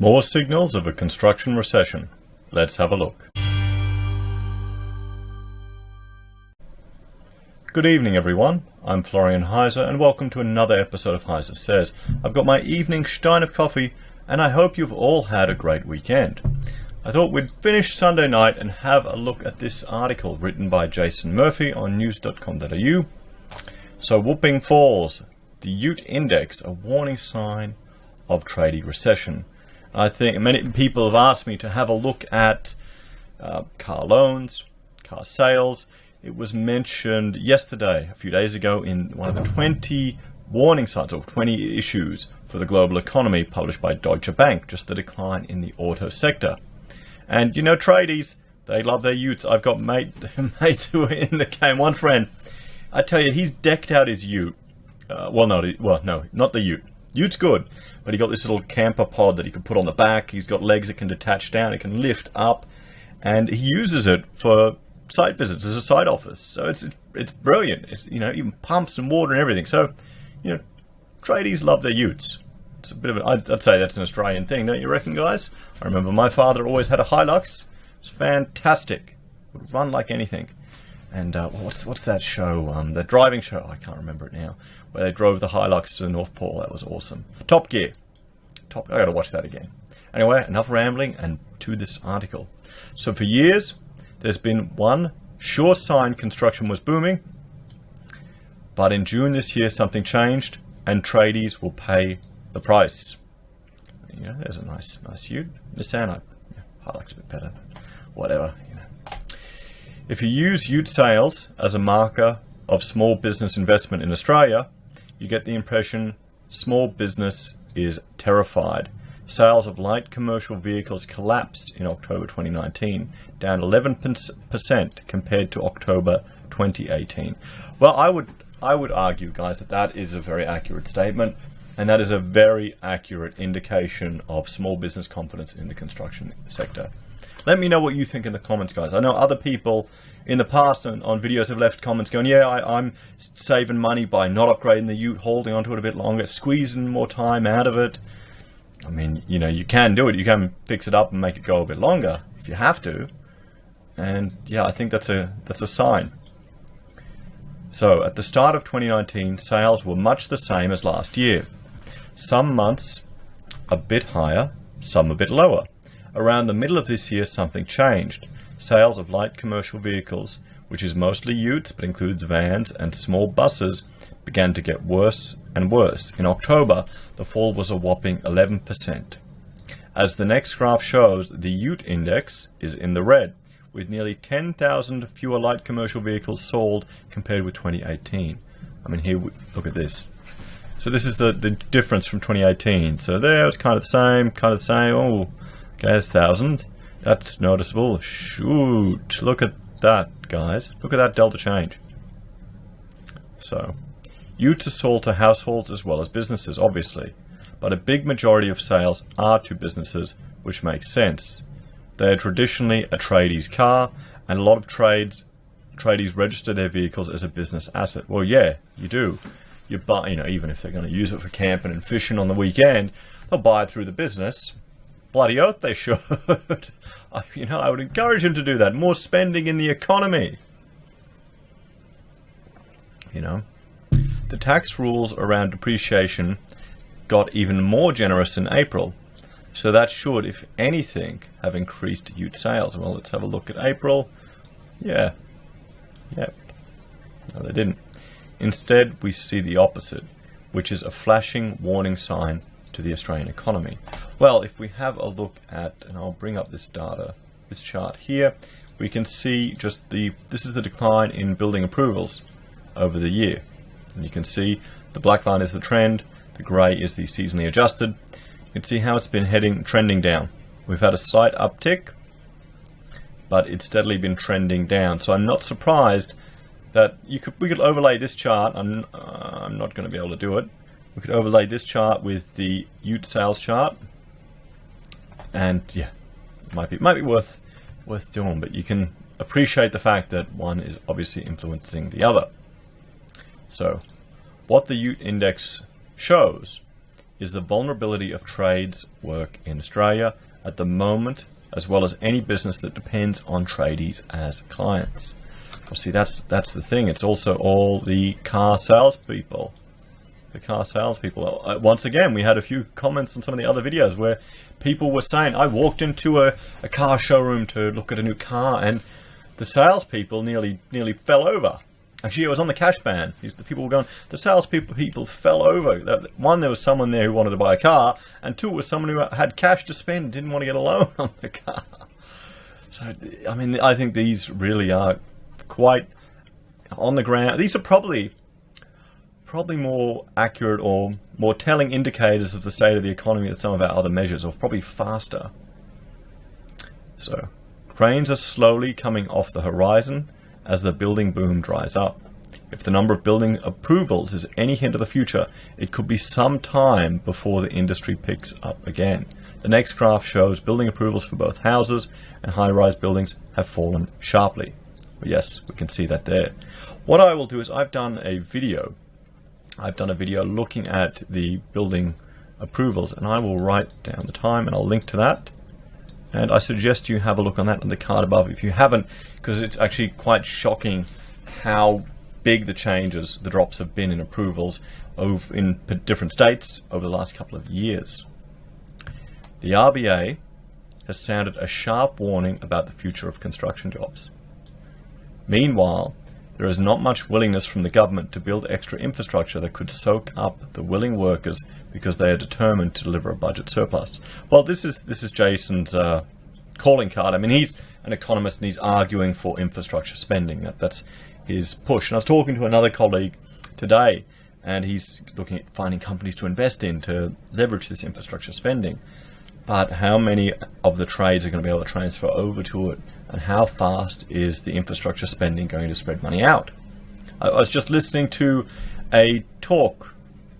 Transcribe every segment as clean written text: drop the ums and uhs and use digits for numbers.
More signals of a construction recession. Let's have a look. Good evening, everyone. I'm Florian Heise, and welcome to another episode of Heise Says. I've got my evening stein of coffee, and I hope you've all had a great weekend. I thought we'd finish Sunday night and have a look at this article written by Jason Murphy on news.com.au. So, whooping falls. The Ute Index, a warning sign of tradie recession. I think many people have asked me to have a look at car loans, car sales. It was mentioned yesterday, a few days ago, in one of the 20 warning signs, or 20 issues for the global economy published by Deutsche Bank, just the decline in the auto sector. And you know, tradies, they love their utes. I've got mates who are in the game. One friend, I tell you, he's decked out his ute. No, not the ute. Ute's good, but he got this little camper pod that he can put on the back. He's got legs that can detach down. It can lift up, and he uses it for site visits as a site office. So it's brilliant. It's, you know, even pumps and water and everything. So, you know, tradies love their utes. It's a bit of I'd say that's an Australian thing, don't you reckon, guys? I remember my father always had a Hilux. It was fantastic. Would run like anything. And what's that show? The driving show. I can't remember it now. Where they drove the Hilux to the North Pole. That was awesome. Top Gear. I got to watch that again. Anyway, enough rambling and to this article. So for years, there's been one sure sign construction was booming. But in June this year, something changed, and tradies will pay the price. You know, there's a nice ute. Nissan, Hilux a bit better, but whatever. You know. If you use ute sales as a marker of small business investment in Australia, you get the impression small business is terrified. Sales of light commercial vehicles collapsed in October 2019, down 11% compared to October 2018. Well, I would argue, guys, that is a very accurate statement, and that is a very accurate indication of small business confidence in the construction sector. Let me know what you think in the comments, guys. I know other people in the past on videos have left comments going, yeah, I'm saving money by not upgrading the ute, holding onto it a bit longer, squeezing more time out of it. I mean, you know, you can do it. You can fix it up and make it go a bit longer if you have to. And yeah, I think that's a sign. So at the start of 2019, sales were much the same as last year. Some months a bit higher, some a bit lower. Around the middle of this year, something changed. Sales of light commercial vehicles, which is mostly utes but includes vans and small buses, began to get worse and worse. In October, the fall was a whopping 11%. As the next graph shows, the Ute Index is in the red, with nearly 10,000 fewer light commercial vehicles sold compared with 2018. I mean, here, look at this. So this is the difference from 2018. So there, it's kind of the same. Oh, okay, there's 1,000. That's noticeable. Shoot, look at that, guys. Look at that delta change. So, utes are sold to households as well as businesses, obviously. But a big majority of sales are to businesses, which makes sense. They are traditionally a tradie's car, and a lot of tradies register their vehicles as a business asset. Well, yeah, you do. You buy, you know, even if they're going to use it for camping and fishing on the weekend, they'll buy it through the business. Bloody oath they should. I would encourage them to do that. More spending in the economy. You know, the tax rules around depreciation got even more generous in April. So that should, if anything, have increased ute sales. Well, let's have a look at April. Yeah. Yep. No, they didn't. Instead, we see the opposite, which is a flashing warning sign to the Australian economy. Well, if we have a look at, and I'll bring up this data, this chart here, we can see this is the decline in building approvals over the year. And you can see the black line is the trend, the grey is the seasonally adjusted. You can see how it's been trending down. We've had a slight uptick, but it's steadily been trending down. So I'm not surprised that we could overlay this chart. I'm not going to be able to do it. We could overlay this chart with the ute sales chart, and yeah, it might be worth doing. But you can appreciate the fact that one is obviously influencing the other. So, what the ute index shows is the vulnerability of trades work in Australia at the moment, as well as any business that depends on tradies as clients. Well, see, that's the thing. It's also all the car salespeople. The car salespeople. Once again, we had a few comments on some of the other videos where people were saying, I walked into a car showroom to look at a new car, and the salespeople nearly fell over. Actually, it was on the cash ban. The people were going, the salespeople fell over. One, there was someone there who wanted to buy a car, and two, was someone who had cash to spend, didn't want to get a loan on the car. So, I mean, I think these really are quite on the ground. These are probably more accurate or more telling indicators of the state of the economy than some of our other measures, or probably faster. So, cranes are slowly coming off the horizon as the building boom dries up. If the number of building approvals is any hint of the future, it could be some time before the industry picks up again. The next graph shows building approvals for both houses and high-rise buildings have fallen sharply. Well, yes, we can see that there. What I will do is I've done a video looking at the building approvals, and I will write down the time and I'll link to that. And I suggest you have a look on that on the card above if you haven't, because it's actually quite shocking how big the changes, the drops have been in approvals in different states over the last couple of years. The RBA has sounded a sharp warning about the future of construction jobs. Meanwhile, there is not much willingness from the government to build extra infrastructure that could soak up the willing workers because they are determined to deliver a budget surplus. Well, this is Jason's calling card. I mean, he's an economist and he's arguing for infrastructure spending. That's his push. And I was talking to another colleague today, and he's looking at finding companies to invest in to leverage this infrastructure spending. But how many of the trades are going to be able to transfer over to it? And how fast is the infrastructure spending going to spread money out? I was just listening to a talk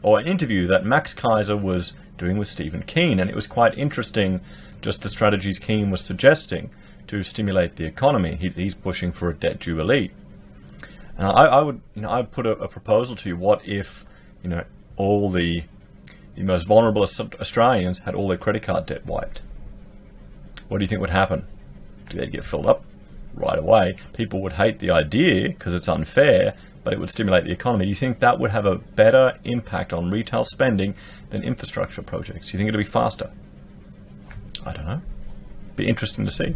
or an interview that Max Kaiser was doing with Stephen Keen, and it was quite interesting, just the strategies Keen was suggesting to stimulate the economy. He's pushing for a debt jubilee. And I'd put a proposal to you. What if, all the most vulnerable Australians had all their credit card debt wiped? What do you think would happen? They'd get filled up right away. People would hate the idea because it's unfair, but it would stimulate the economy. Do you think that would have a better impact on retail spending than infrastructure projects? Do you think it'd be faster? I don't know. Be interesting to see.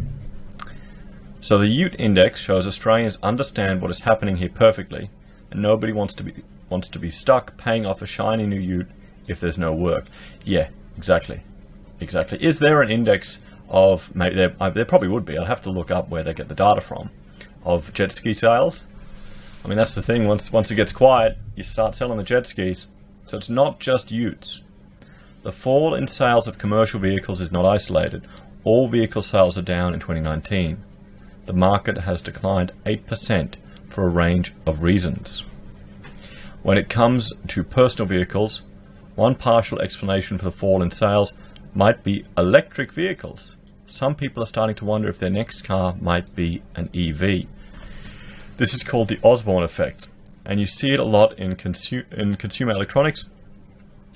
So the Ute Index shows Australians understand what is happening here perfectly, and nobody wants to be stuck paying off a shiny new Ute if there's no work. Yeah, exactly. Is there an index of, maybe there probably would be, I'd have to look up where they get the data from, of jet ski sales? I mean, that's the thing, once it gets quiet, you start selling the jet skis. So it's not just utes. The fall in sales of commercial vehicles is not isolated. All vehicle sales are down in 2019. The market has declined 8% for a range of reasons. When it comes to personal vehicles, one partial explanation for the fall in sales might be electric vehicles. Some people are starting to wonder if their next car might be an EV. This is called the Osborne effect, and you see it a lot in consumer electronics,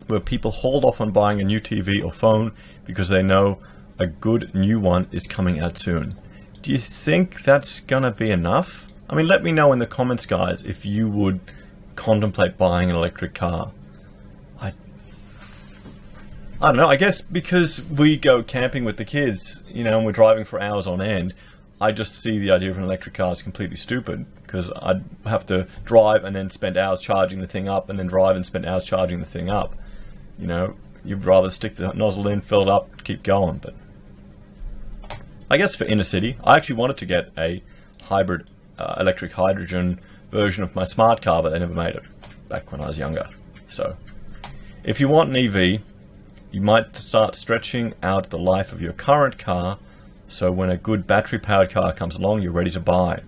where people hold off on buying a new TV or phone because they know a good new one is coming out soon. Do you think that's going to be enough? I mean, let me know in the comments, guys, if you would contemplate buying an electric car. I don't know, I guess because we go camping with the kids, and we're driving for hours on end, I just see the idea of an electric car as completely stupid, because I'd have to drive and then spend hours charging the thing up, and then drive and spend hours charging the thing up. You'd rather stick the nozzle in, fill it up, keep going. But I guess for inner city, I actually wanted to get a hybrid electric hydrogen version of my smart car, but they never made it back when I was younger. So if you want an EV, you might start stretching out the life of your current car, so when a good battery-powered car comes along, you're ready to buy.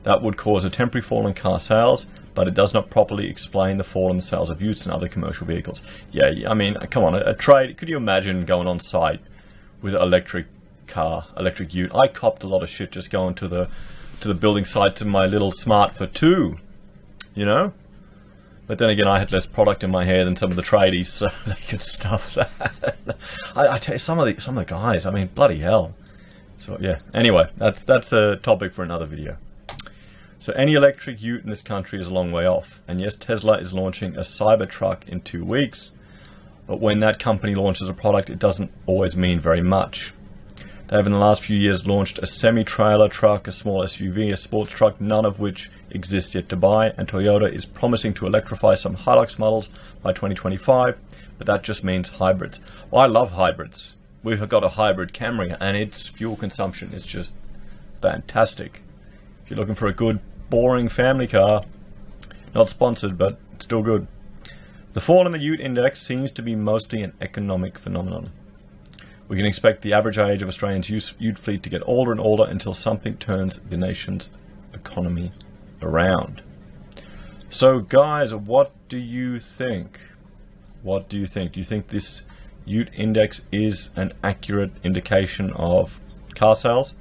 That would cause a temporary fall in car sales, but it does not properly explain the fall in the sales of utes and other commercial vehicles. Yeah, I mean, come on, a trade, could you imagine going on site with an electric car, electric ute? I copped a lot of shit just going to the building site to my little Smart for 2, But then again, I had less product in my hair than some of the tradies, so they could stuff that. I tell you, some of the guys, I mean, bloody hell. So yeah, anyway, that's a topic for another video. So any electric ute in this country is a long way off. And yes, Tesla is launching a Cybertruck in 2 weeks. But when that company launches a product, it doesn't always mean very much. They have in the last few years launched a semi-trailer truck, a small SUV, a sports truck, none of which exists yet to buy. And Toyota is promising to electrify some Hilux models by 2025. But that just means hybrids. Well, I love hybrids. We've got a hybrid Camry, and its fuel consumption is just fantastic. If you're looking for a good, boring family car, not sponsored, but still good. The fall in the ute index seems to be mostly an economic phenomenon. We can expect the average age of Australians' ute fleet to get older and older until something turns the nation's economy around. So, guys, what do you think? What do you think? Do you think this ute index is an accurate indication of car sales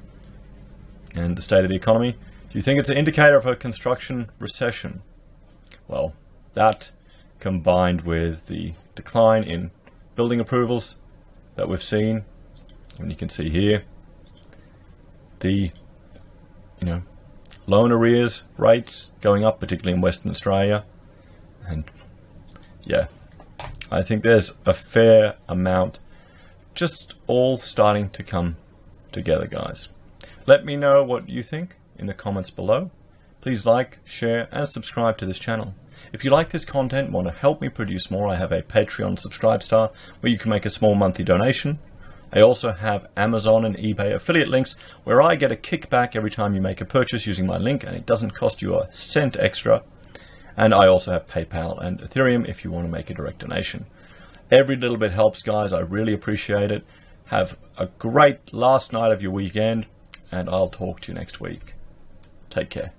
and the state of the economy? Do you think it's an indicator of a construction recession? Well, that combined with the decline in building approvals that we've seen, and you can see here the loan arrears rates going up, particularly in Western Australia. And yeah, I think there's a fair amount just all starting to come together, guys. Let me know what you think in the comments below. Please like, share, and subscribe to this channel. If you like this content and want to help me produce more, I have a Patreon Subscribestar where you can make a small monthly donation. I also have Amazon and eBay affiliate links where I get a kickback every time you make a purchase using my link, and it doesn't cost you a cent extra. And I also have PayPal and Ethereum if you want to make a direct donation. Every little bit helps, guys. I really appreciate it. Have a great last night of your weekend, and I'll talk to you next week. Take care.